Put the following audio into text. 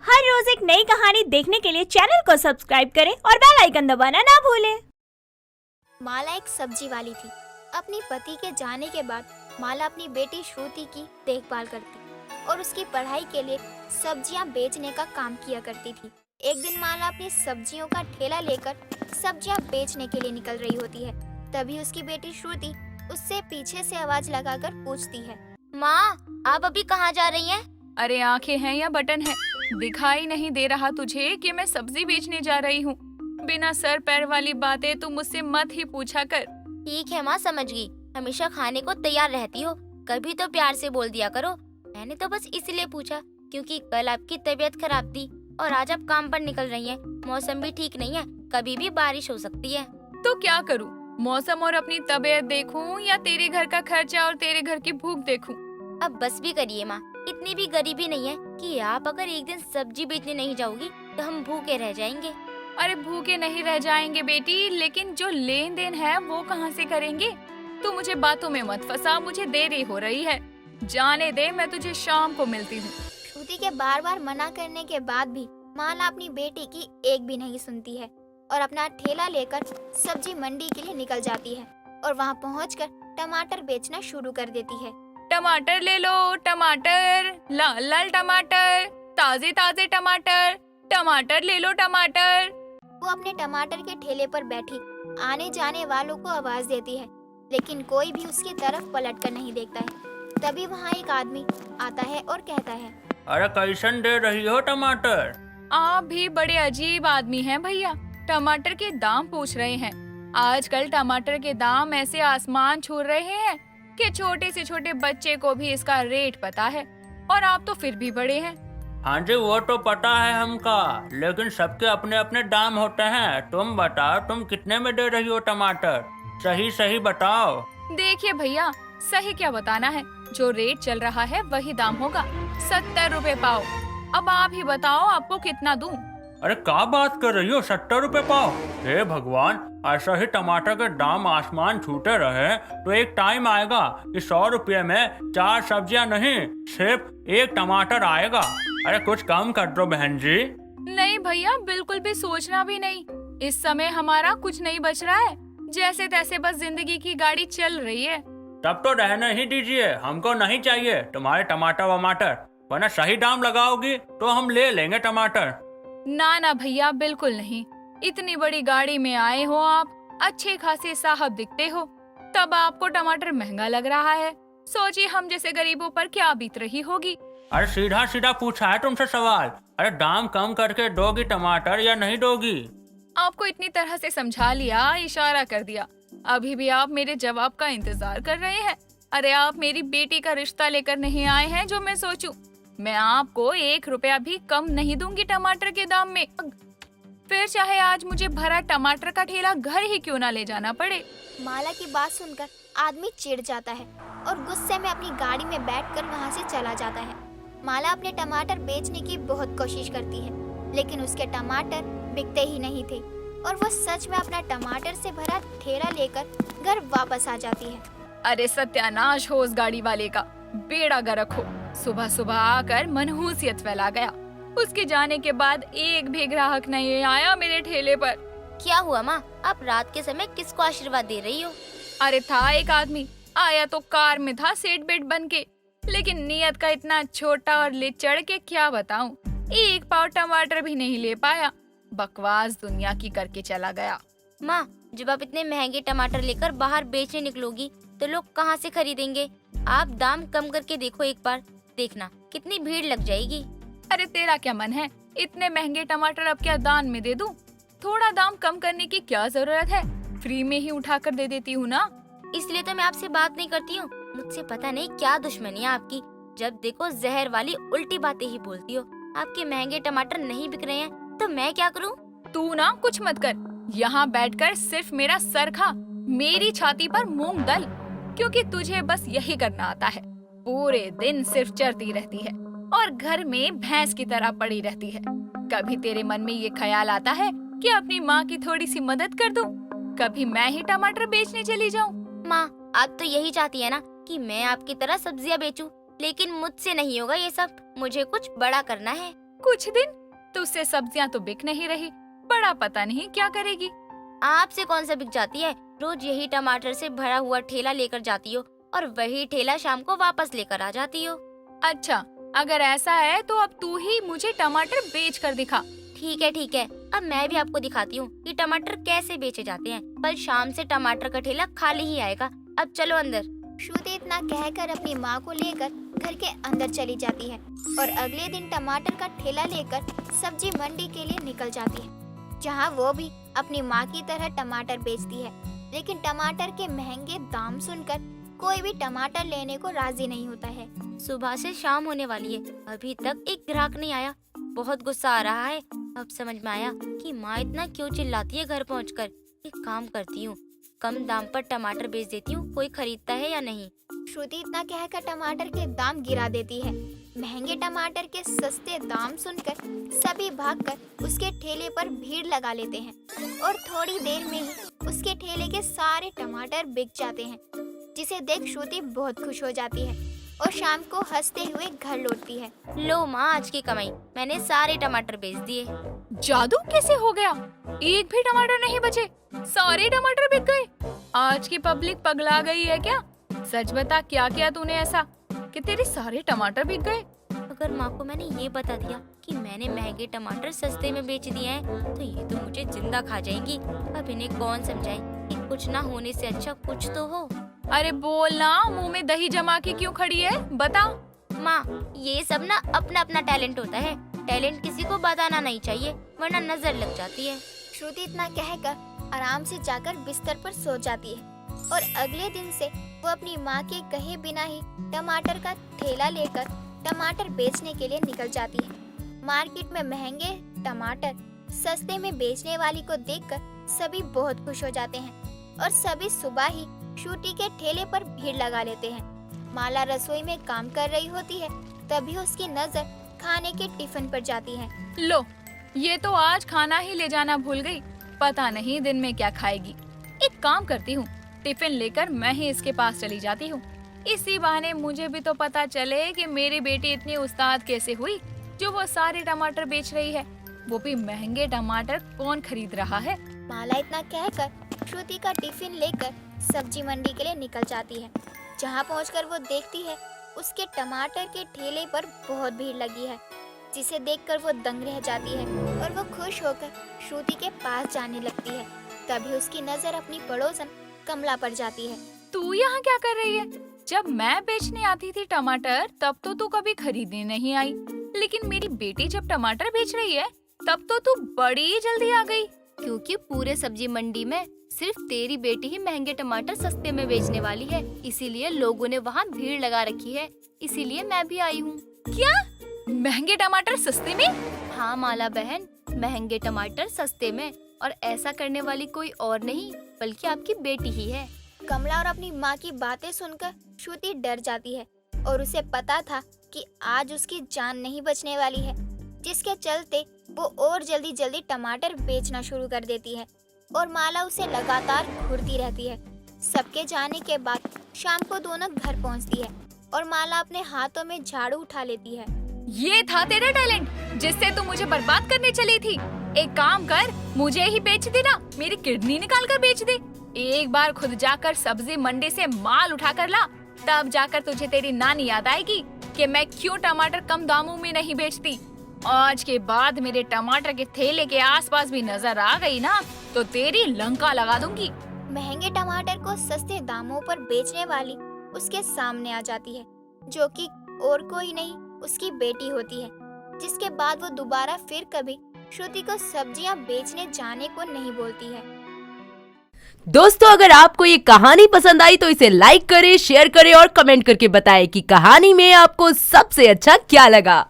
हर रोज एक नई कहानी देखने के लिए चैनल को सब्सक्राइब करें और बेल आइकन दबाना ना भूलें। माला एक सब्जी वाली थी। अपने पति के जाने के बाद माला अपनी बेटी श्रुति की देखभाल करती और उसकी पढ़ाई के लिए सब्जियां बेचने का काम किया करती थी। एक दिन माला अपनी सब्जियों का ठेला लेकर सब्जियां बेचने के लिए निकल रही होती है। तभी उसकी बेटी श्रुति उससे पीछे से आवाज लगाकर पूछती है, माँ आप अभी कहाँ जा रही हैं? अरे आंखें हैं या बटन है, दिखाई नहीं दे रहा तुझे कि मैं सब्जी बेचने जा रही हूँ? बिना सर पैर वाली बातें तू मुझसे मत ही पूछा कर। ठीक है माँ, समझ गई। हमेशा खाने को तैयार रहती हो, कभी तो प्यार से बोल दिया करो। मैंने तो बस इसलिए पूछा क्योंकि कल आपकी तबीयत खराब थी और आज आप काम पर निकल रही हैं। मौसम भी ठीक नहीं है, कभी भी बारिश हो सकती है। तो क्या करूँ, मौसम और अपनी तबीयत देखूं या तेरे घर का खर्चा और तेरे घर की भूख देखूं? अब बस भी करिए माँ, इतनी भी गरीबी नहीं है कि आप अगर एक दिन सब्जी बेचने नहीं जाओगी तो हम भूखे रह जाएंगे। अरे भूखे नहीं रह जाएंगे बेटी, लेकिन जो लेन देन है वो कहाँ से करेंगे? तू मुझे बातों में मत फंसा, मुझे देरी हो रही है। जाने दे, मैं तुझे शाम को मिलती हूँ। श्रुति के बार बार मना करने के बाद भी माला अपनी बेटी की एक भी नहीं सुनती है और अपना ठेला लेकर सब्जी मंडी के लिए निकल जाती है और वहाँ पहुँचकर टमाटर बेचना शुरू कर देती है। टमाटर ले लो, टमाटर, लाल लाल टमाटर, ताजे ताजे टमाटर, टमाटर ले लो टमाटर। वो अपने टमाटर के ठेले पर बैठी आने जाने वालों को आवाज देती है, लेकिन कोई भी उसकी तरफ पलट कर नहीं देखता है। तभी वहाँ एक आदमी आता है और कहता है, अरे कैसन दे रही हो टमाटर? आप भी बड़े अजीब आदमी हैं भैया, टमाटर के दाम पूछ रहे हैं। आजकल टमाटर के दाम ऐसे आसमान छू रहे हैं कि छोटे से छोटे बच्चे को भी इसका रेट पता है, और आप तो फिर भी बड़े हैं। हाँ जी, वो तो पता है हमका, लेकिन सबके अपने अपने दाम होते हैं। तुम बताओ, तुम कितने में दे रही हो टमाटर? सही सही बताओ। देखिए भैया, सही क्या बताना है, जो रेट चल रहा है वही दाम होगा, 70 रुपए पाव। अब आप ही बताओ आपको कितना दूं? अरे क्या बात कर रही हो, 70 रुपए पाव? हे भगवान, ऐसा ही टमाटर के दाम आसमान छूते रहे तो एक टाइम आएगा कि 100 रुपये में 4 सब्जियां नहीं, सिर्फ एक टमाटर आएगा। अरे कुछ कम कर दो बहन जी। नहीं भैया, बिल्कुल भी सोचना भी नहीं। इस समय हमारा कुछ नहीं बच रहा है, जैसे तैसे बस जिंदगी की गाड़ी चल रही है। तब तो रहने ही दीजिए, हमको नहीं चाहिए तुम्हारे टमाटर वमाटर, वरना सही दाम लगाओगी तो हम ले लेंगे टमाटर। ना ना भैया, बिल्कुल नहीं। इतनी बड़ी गाड़ी में आए हो आप, अच्छे खासे साहब दिखते हो, तब आपको टमाटर महंगा लग रहा है। सोचिए हम जैसे गरीबों पर क्या बीत रही होगी। अरे सीधा सीधा पूछा है तुमसे सवाल। अरे दाम कम करके दोगी टमाटर या नहीं दोगी? आपको इतनी तरह से समझा लिया, इशारा कर दिया, अभी भी आप मेरे जवाब का इंतजार कर रहे हैं। अरे आप मेरी बेटी का रिश्ता लेकर नहीं आए हैं जो मैं सोचूं। मैं आपको 1 रुपया भी कम नहीं दूंगी टमाटर के दाम में, फिर चाहे आज मुझे भरा टमाटर का ठेला घर ही क्यों ना ले जाना पड़े। माला की बात सुनकर आदमी चिढ़ जाता है और गुस्से में अपनी गाड़ी में बैठकर वहाँ से चला जाता है। माला अपने टमाटर बेचने की बहुत कोशिश करती है, लेकिन उसके टमाटर बिकते ही नहीं थे और वो सच में अपना टमाटर से भरा ठेला लेकर घर वापस आ जाती है। अरे सत्यानाश हो उस गाड़ी वाले का, बेड़ा गर्क हो। सुबह सुबह आकर मनहूसियत फैला गया, उसके जाने के बाद एक भी ग्राहक नहीं आया मेरे ठेले पर। क्या हुआ माँ, आप रात के समय किसको आशीर्वाद दे रही हो? अरे था एक आदमी, आया तो कार में था सेट बेट बन के, लेकिन नियत का इतना छोटा और लिचड़ के क्या बताऊं, 1 पाव टमाटर भी नहीं ले पाया। बकवास दुनिया की करके चला गया। माँ, जब आप इतने महंगे टमाटर लेकर बाहर बेचने निकलोगी तो लोग कहाँ से खरीदेंगे? आप दाम कम करके देखो एक बार, देखना कितनी भीड़ लग जाएगी। अरे तेरा क्या मन है, इतने महंगे टमाटर अब क्या दान में दे दूं? थोड़ा दाम कम करने की क्या जरूरत है, फ्री में ही उठा कर दे देती हूँ ना। इसलिए तो मैं आपसे बात नहीं करती हूँ, मुझसे पता नहीं क्या दुश्मनी है आपकी। जब देखो जहर वाली उल्टी बातें ही बोलती हो। आपके महंगे टमाटर नहीं बिक रहे हैं तो मैं क्या करूँ? तू ना कुछ मत कर, यहाँ बैठकर सिर्फ मेरा सर खा, मेरी छाती पर मूंग दल, क्योंकि तुझे बस यही करना आता है। पूरे दिन सिर्फ चरती रहती है और घर में भैंस की तरह पड़ी रहती है। कभी तेरे मन में ये ख्याल आता है कि अपनी माँ की थोड़ी सी मदद कर दूं? कभी मैं ही टमाटर बेचने चली जाऊं? माँ, आप तो यही चाहती है ना कि मैं आपकी तरह सब्जियाँ बेचूं, लेकिन मुझसे नहीं होगा ये सब, मुझे कुछ बड़ा करना है। कुछ दिन तुझसे सब्जियां तो बिक नहीं रही, बड़ा पता नहीं क्या करेगी। आपसे कौन सा बिक जाती है? रोज यही टमाटर से भरा हुआ ठेला लेकर जाती हो और वही ठेला शाम को वापस लेकर आ जाती हो। अच्छा, अगर ऐसा है तो अब तू ही मुझे टमाटर बेच कर दिखा। ठीक है, अब मैं भी आपको दिखाती हूँ कि टमाटर कैसे बेचे जाते हैं। कल शाम से टमाटर का ठेला खाली ही आएगा। अब चलो अंदर। श्रुति इतना कहकर अपनी माँ को लेकर घर के अंदर चली जाती है और अगले दिन टमाटर का ठेला लेकर सब्जी मंडी के लिए निकल जाती है, जहाँ वो भी अपनी माँ की तरह टमाटर बेचती है। लेकिन टमाटर के महंगे दाम सुनकर कोई भी टमाटर लेने को राजी नहीं होता है। सुबह से शाम होने वाली है, अभी तक एक ग्राहक नहीं आया। बहुत गुस्सा आ रहा है। अब समझ में आया कि माँ इतना क्यों चिल्लाती है घर पहुँचकर। एक काम करती हूँ, कम दाम पर टमाटर बेच देती हूँ, कोई खरीदता है या नहीं। श्रुति इतना कहकर टमाटर के दाम गिरा देती है। महंगे टमाटर के सस्ते दाम सुनकर सभी भागकर उसके ठेले पर भीड़ लगा लेते हैं और थोड़ी देर में ही उसके ठेले के सारे टमाटर बिक जाते हैं, जिसे देख श्रुति बहुत खुश हो जाती है और शाम को हंसते हुए घर लौटती है। लो माँ, आज की कमाई, मैंने सारे टमाटर बेच दिए। जादू कैसे हो गया? एक भी टमाटर नहीं बचे, सारे टमाटर बिक गए। आज की पब्लिक पगला गई है क्या? सच बता, क्या किया तूने ऐसा कि तेरे सारे टमाटर बिक गए? अगर माँ को मैंने ये बता दिया कि मैंने महंगे टमाटर सस्ते में बेच दिए हैं, तो ये तो मुझे जिंदा खा जाएंगी। अब इन्हें कौन समझाए कि कुछ ना होने से अच्छा कुछ तो हो। अरे बोल ना, मुंह में दही जमा के क्यों खड़ी है, बता। माँ, ये सब ना अपना अपना टैलेंट होता है। टैलेंट किसी को बताना नहीं चाहिए, वरना नजर लग जाती है। श्रुति इतना कहकर आराम से जाकर बिस्तर पर सो जाती है और अगले दिन से वो अपनी माँ के कहे बिना ही टमाटर का ठेला लेकर टमाटर बेचने के लिए निकल जाती है। मार्केट में महंगे टमाटर सस्ते में बेचने वाली को देखकर सभी बहुत खुश हो जाते हैं और सभी सुबह ही श्रुति के ठेले पर भीड़ लगा लेते हैं। माला रसोई में काम कर रही होती है, तभी उसकी नजर खाने के टिफिन पर जाती है। लो, ये तो आज खाना ही ले जाना भूल गई, पता नहीं दिन में क्या खाएगी। एक काम करती हूँ, टिफिन लेकर मैं ही इसके पास चली जाती हूँ। इसी बहाने मुझे भी तो पता चले कि मेरी बेटी इतनी उस्ताद कैसे हुई जो वो सारे टमाटर बेच रही है, वो भी महंगे टमाटर कौन खरीद रहा है। माला इतना कहकर श्रुति का टिफिन लेकर सब्जी मंडी के लिए निकल जाती है, जहाँ पहुंचकर वो देखती है उसके टमाटर के ठेले पर बहुत भीड़ लगी है, जिसे देखकर वो दंग रह जाती है और वो खुश होकर श्रुति के पास जाने लगती है। तभी उसकी नजर अपनी पड़ोसन कमला पर जाती है। तू यहाँ क्या कर रही है? जब मैं बेचने आती थी टमाटर, तब तो तू कभी खरीदने नहीं आई, लेकिन मेरी बेटी जब टमाटर बेच रही है तब तो तू बड़ी जल्दी आ गई। क्योंकि पूरे सब्जी मंडी में सिर्फ तेरी बेटी ही महंगे टमाटर सस्ते में बेचने वाली है, इसीलिए लोगों ने वहाँ भीड़ लगा रखी है, इसीलिए मैं भी आई हूँ। क्या महंगे टमाटर सस्ते में? हाँ माला बहन, महंगे टमाटर सस्ते में, और ऐसा करने वाली कोई और नहीं बल्कि आपकी बेटी ही है। कमला और अपनी माँ की बातें सुनकर श्रुति डर जाती है और उसे पता था कि आज उसकी जान नहीं बचने वाली है, जिसके चलते वो और जल्दी टमाटर बेचना शुरू कर देती है और माला उसे लगातार घूरती रहती है। सबके जाने के बाद शाम को दोनों घर पहुंचती है और माला अपने हाथों में झाड़ू उठा लेती है। ये था तेरा टैलेंट जिससे तू मुझे बर्बाद करने चली थी। एक काम कर, मुझे ही बेच देना, मेरी किडनी निकाल कर बेच दे। एक बार खुद जाकर सब्जी मंडी से माल उठा कर ला, तब जाकर तुझे तेरी नानी याद आएगी कि मैं क्यों टमाटर कम दामों में नहीं बेचती। आज के बाद मेरे टमाटर के थैले के आसपास भी नजर आ गई ना, तो तेरी लंका लगा दूंगी। महंगे टमाटर को सस्ते दामों पर बेचने वाली उसके सामने आ जाती है, जो कि और कोई नहीं उसकी बेटी होती है, जिसके बाद वो दोबारा फिर कभी श्रुति को सब्जियां बेचने जाने को नहीं बोलती है। दोस्तों, अगर आपको ये कहानी पसंद आई तो इसे लाइक करें, शेयर करें और कमेंट करके बताएं कि कहानी में आपको सबसे अच्छा क्या लगा।